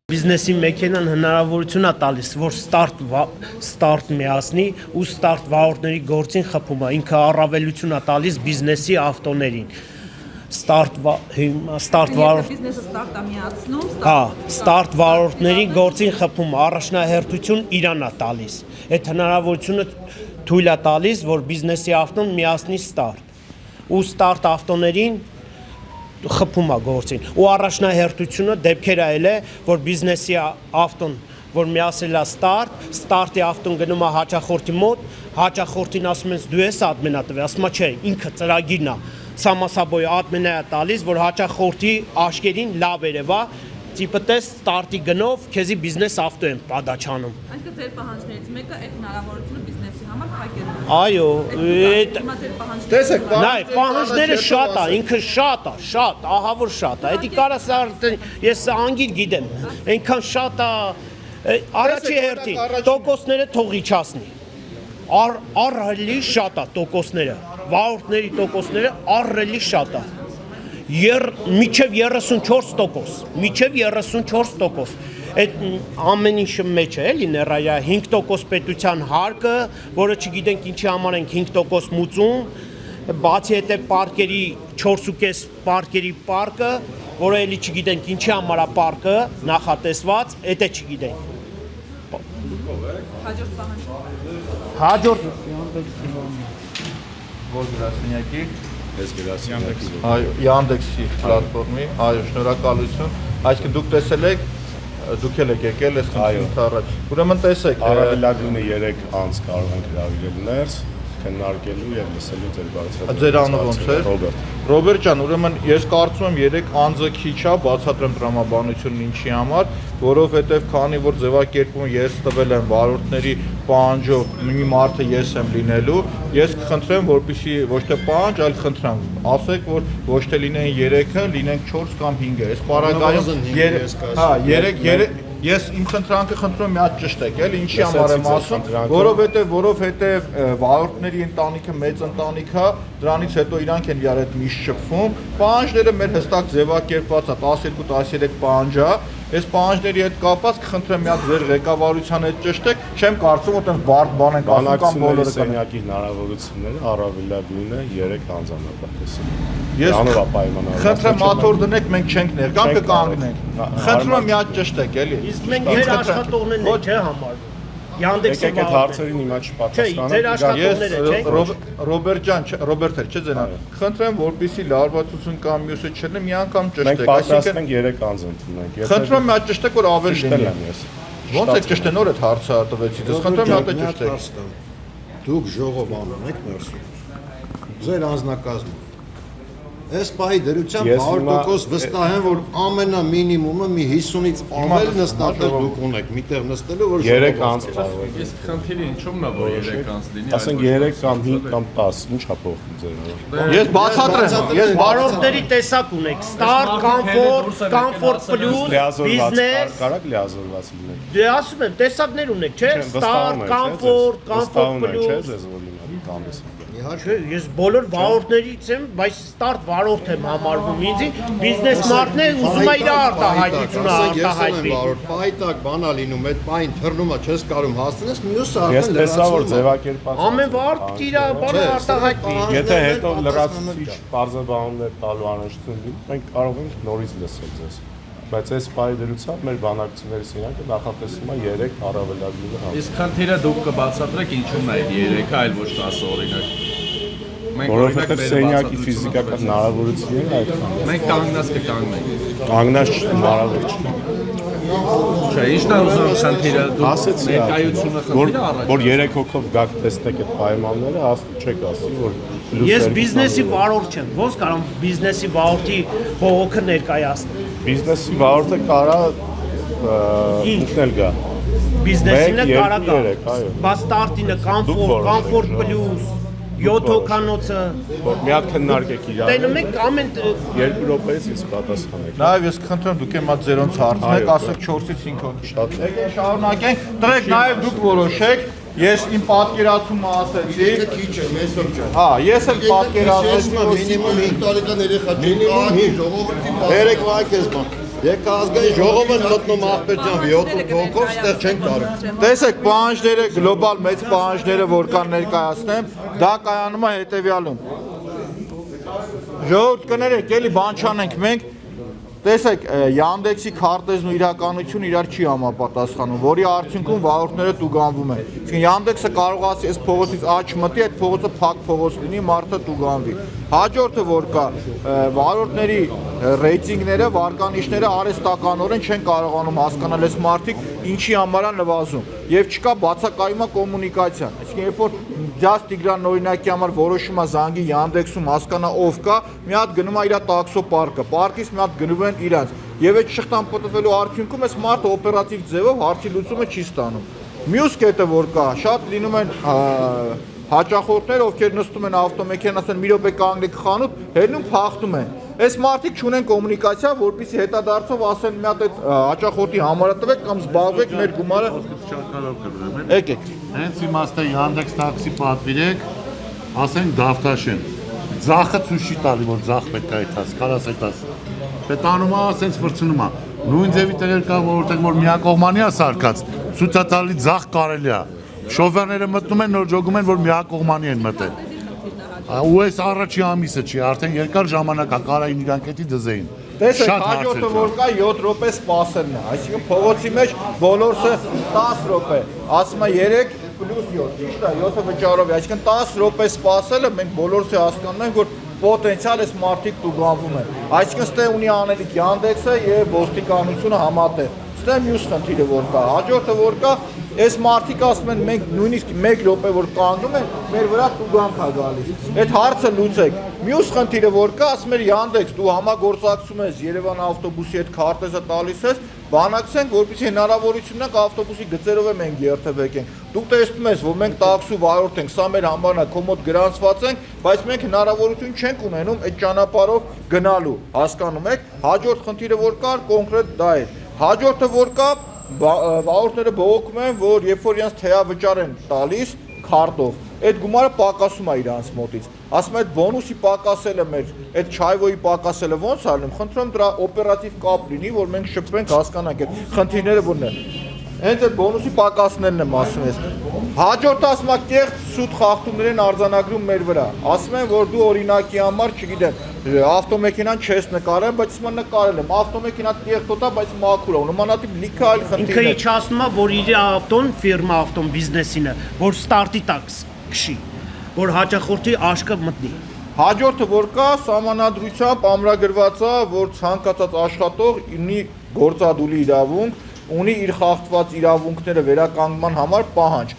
Բիզնեսի մեքենան հնարավորություն է տալիս, որ ստարտ միացնի ու ստարտ վարորդների գործին խփում է, ինքը առավելություն է տալիս բիզնեսի ավտոներին։ Ստարտ վարորդների գործին խփում է, առաջնահերթություն իրան է տալիս։ Այդ հնարավորությունը թույլ է տալիս, որ բիզնեսի ավտոն միացնի ստարտ։ Ու ստարտ ավտոներին խփում է գործին ու առաջնահերթությունը դեպքեր այլ է, որ բիզնեսի ավտոն, որ միացել է ստարտի ավտոն գնում է հաճախորդի մոտ, հաճախորդին ասում են դու ես ադմենա տվել, ասում է չէ, ինքը ծրագիրն է, սամասաբոյ ադմենա է տալիս, որ հաճախորդի աշկերին լավ երևա, տիպը տես ստարտի գնով քեզի բիզնես ավտո են պատաչանում։ Այսինքն ձեր պահանջներից մեկը այդ հնարավորությունը բիզնեսի համար փակելն է։ Այո, տեսեք, նայ, պահանջները շատ է, ինքը շատ է, ահա որ շատ է։ Էդի կարաս ես անգիր գիտեմ, այնքան շատ է, առաջի հերթին տոկոսները թող իջացնի։ Առելի շատ է տոկոսները, վարորդների տոկոսները առելի շատ է։ Միջև 34%, այդ ամեն ինչը մեջ է, էլի ներայա 5% պետության հարկը, որը չգիտենք ինչի համար ենք 5% մուծում, բացի հետ է պարկերի 4.5 պարկերի պարկը, որը էլի չգիտենք ինչի համար է պարկը նախատեսված, այդ է չգիտենք։ Հաջորդ պահանջ։ Հաջորդ որ գրասենյակի Ես գրասենյակի այո Yandex-ի պլատֆորմի, այո, շնորհակալություն։ Այսինքն դուք տեսել եք, դուք եք եկել այս խնդրի առաջ։ Ուրեմն տեսեք, առավելագույնը 3 անց կարող ենք հրավիրել ներս, քննարկելու եւ լսելու ձեր բարձրացումը։ ձեր անունը ո՞նց է։ Ռոբերտ ջան, ուրեմն ես կարծում եմ 3 անձը քիչ է, բացատրեմ տրամաբանությունն ինչի համար, որովհետեւ քանի որ ձևակերպումը ես տվել եմ վարորդների պահանջով մի մարդը ես եմ լինելու, ես կխնդրեմ, որպեսզի ոչ թե պահանջ, այլ խնդրանք, ասեք, որ ոչ թե լինեն 3-ը, լինենք 4 կամ 5-ը։ Այս պարագայում 3 Ես իմ խնդրանքը խնդրում եմ մի հատ ճշտեք, էլի ինչի համար եմ ասում, որովհետև վարորդների ընտանիքը մեծ ընտանիք է, դրանից հետո իրանք են իրար հետ միշտ շփվում, պահանջները մեր հստակ ձևակերպված է 12-13 պահանջ է, այս պահանջների հետ կապված կխնդրեմ մի հատ ձեր ղեկավարության հետ ճշտեք, չեմ կարծում որ այդպես բարդ բան ենք ասում կամ բոլորը սենյակի հնարավորությունները առավելագույնը 3 անձանապատեսին։ Ես խնդրեմ աթոռ դնեք, մենք չենք ներ, կամ կկանգնենք։ Խնդրում եմ մի հատ ճշտեք, էլի։ Իսկ մենք մեր աշխատողներն են, չէ՞ համարվում։ Yandex-ի այդ հարցերին հիմա չպատասխանեմ։ Չէ, ձեր աշխատողները չէ։ Ռոբերտ ջան, Ռոբերտ չէ ձենա։ Խնդրեմ, որպեսզի լարվածություն կամ մյուսը չլինի, մի անգամ ճշտեք, Մենք պատրաստ ենք 3 անձ ընդունենք։ Խնդրում եմ մի հատ ճշտեք, որ ավելի լինի։ Ոնց է ճշտեն նոր այդ հարցը տվեցի, ես խնդրում եմ մի հատ ճշտեք։ Դուք ժողովանում եք ներսում։ Ձեր անձնակազմը Այս պահի դրությամբ 100% վստահ եմ, որ ամենամինիմումը մի 50-ից ավել նստատեղ դուք ունեք, միտեղ նստելու, որ 3 անձ կարող է։ Ես խնդիրը ինչու՞մն է, որ 3 անձ լինի։ Ասենք 3 կամ 5 կամ 10, ինչ է փոխվում ձեր համար։ Ես բացատրեմ, ես վարորդների տեսակ ունեք, Start, Comfort Plus, Business, Կարակ լիազորված լինեք։ Դե ասում եմ, տեսակներ ունեք, չէ՞, Start, Comfort Plus։ Ձեզ որ լինի կամես։ Իհարկե, ես բոլոր վարորդներից եմ, բայց Start վարորդ եմ համարվում ինձ, բիզնես մարդն է, ուզում է իր արտահայտությունը արտահայտի։ Պայտակ բանա լինում, այդ պայն թռնումա չես կարում հասնես, մյուսը Ես արդեն տեսա որ ձևակերպած։ Ամեն վարդ իր բանը արտահայտի։ Եթե հետո լրացուցիչ բարձրաբանումներ տալու անհրաժեշտություն լինի, մենք կարող ենք նորից լսել ձեզ։ Բայց այս պահի դրությամբ մեր բանակցությունների սենյակը նախատեսում է 3 առավելագույնը հանձնել։ Իսկ խնդիրը դուք կբացատրեք ինչու՞մն է 3-ը, այլ ոչ 10 օրինակ։ Որովհետև սենյակի ֆիզիկական հնարավորությունները այդքան։ Մենք կանգնած կկանգնենք։ Կանգնած հնարավոր չէ։ Չէ, ի՞նչն է ուզում խնդիրը դուք Ասեցի ներկայությունը խնդիրը առաջ։ որ 3 հոգով գաք տեսնեք այդ պայմանները, չեք ասի որ Ես բիզնեսի վարորդ չեմ, ոնց կարող բիզնեսի վարորդի բողոքը ներկայացնել։ բիզնեսի վարորդը կարա ինքն էլ գա։ Բիզնեսինը կարա գա։ այո։ Բայց Start-ինը Comfort Plus 7 հոգանոցը Մի հատ քննարկեք իրար։ տենում եք ամեն 2 րոպեից ինձ պատասխանեք։ Նաև ես խնդրում դուք եմ ձերոնց հարցնեք, ասեք 4-ից 5 հոգի։ Շատ Եկեք շարունակենք, տղեկ նաև դուք որոշեք, ես իմ պատկերացումը ասեցի։ քիչ է, մեսօր ջան։ Հա, ես էլ պատկերացրեցի, որ մինիմում 5 տարեկան երեխա չի կան, ժողովրդի 3 վայր քեզ բան։ Եկա ազգային ժողովը մտնում աղբերջան 7 ոգով, ստեղ չենք կարող։ Տեսեք, պահանջները, գլոբալ մեծ պահանջները, որ կան ներկայացնեմ, դա կայանում է հետևյալում։ Ժողովուրդ կներեք, էլի բան չանենք մենք, տեսեք, Yandex-ի քարտեզն ու իրականությունը իրար չի համապատասխանում, որի արդյունքում վարորդները տուգանվում են։ Իսկ Yandex-ը կարողացի այս փողոցից աճ մտի, այդ փողոցը փակ փողոց լինի, մարդը տուգանվի։ Հաջորդը որ կա, վարորդների ռեյտինգները, վարկանիշները արհեստականորեն չեն կարողանում հասկանալ այս մարդիկ ինչի համար են նվազում եւ չկա բացակայումա կոմունիկացիա։ Այսինքն երբ որ Ջաս Տիգրան օրինակի համար որոշում է զանգի Yandex-ում հասկանա ով կա, մի հատ գնում է իր տաքսո պարկը, պարկից մի հատ գնում են իրանց եւ այդ շղթան պատվելու արդյունքում այս մարդը օպերատիվ ձևով հարցի լուծումը չի ստանում։ Մյուս կետը որ կա, շատ լինում են հաճախորդներ, ովքեր նստում են ավտոմեքենան, ասեն մի րոպե կանգնեք խանութ, հելնում փախնում են։ Այս մարդիկ չունեն կոմունիկացիա, որպեսզի հետադարձով ասեն մի հատ այդ հաճախորդի համարը տվեք կամ զբաղվեք մեր գումարը։ Եկեք։ Հենց իմաստը Yandex taxi պատվիրեք, ասենք Դավթաշեն։ Ձախը ցույց չի տալի, որ ձախ պետք է այդաս, կարաս այդաս։ Պետանում է, ասենց վրցնում է։ Նույն ձևի տեղեր կա, որտեղ որ միակողմանի է սարկած, ցույց է տալի ձախ կարելի է։ Շոֆերները մտնում են, նոր ջոգում են, որ միակողմանի են մտել։ Ու այս առաջի ամիսը չի, արդեն երկար ժամանակ է կարային իրանք էդի դզեին։ Տեսեք, հաջորդը որ կա 7 րոպե սպասելն է, այսինքն փողոցի մեջ բոլորսը 10 րոպե, ասում է 3 + 7, ճիշտ է, 7-ը վճարով է, այսինքն 10 րոպե սպասելը մենք բոլորսը հասկանում ենք, որ պոտենցիալ այս մարդիկ տուգանվում են։ Այսինքն ստե ունի անելիք Yandex-ը եւ ոստիկանությունը համատեղ։ Ստե մյուս խնդիրը որ կա, հաջորդը որ կա, այս մարդիկ ասում են մենք նույնիսկ 1 րոպե որ կանգնում են, մեր վրա տուգանք է գալիս։ Այդ հարցը լուծեք։ Մյուս խնդիրը որ կա, ասում են Yandex, դու համագործակցում ես Երևան ավտոբուսի հետ քարտեզը տալիս ես, բանակցենք, որպեսզի հնարավորություն ունենք ավտոբուսի գծերով մենք երթևեկենք։ Դուք տեսնում ես, որ մենք տաքսու վարորդ ենք, սա մեր համարն է, կոմոդ գրանցված ենք, բայց մենք հնարավորություն չենք ունենում այդ ճանապարհով գնալու, հասկանում եք։ Հաջորդ խնդիրը որ կա, կոնկրետ դա է։ Հաջորդը որ կա, վարորդները բողոքում են, որ երբ որ իրենց թեյավճար են տալիս քարտով, այդ գումարը պակասում է իրանց մոտից։ Ասում եմ այդ բոնուսի պակասելը մեր, այդ չայվոյի պակասելը ո՞նց է լինում։ Խնդրում դրա օպերատիվ կապ լինի, որ մենք շփվենք, հասկանանք այդ խնդիրները որն են։ Հենց այդ բոնուսի պակասներն եմ ասում ես։ Հաջորդը ասում եմ կեղծ սուտ խախտումներ են արձանագրում մեր վրա։ Ասում են, որ դու օրինակի համար, չգիտեմ, ավտոմեքենան չես նկարել, բայց հիմա նկարել եմ։ Ավտոմեքենան կեղտոտ է, բայց մաքուր է։ Նմանատիպ լիքը այլ խնդիրներ։ Ինքը իջացնում է, որ իր ավտոն, ֆիրմա ավտոն բիզնեսինը, որ ստարտի տակ քշի, որ հաճախորդի աշկը մտնի։ Հաջորդը որ կա, սահմանադրությամբ ամրագրված է, որ ցանկացած աշխատող ունի գործադուլի իրավունք, ունի իր խախտված իրավունքները վերականգնման համար պահանջ։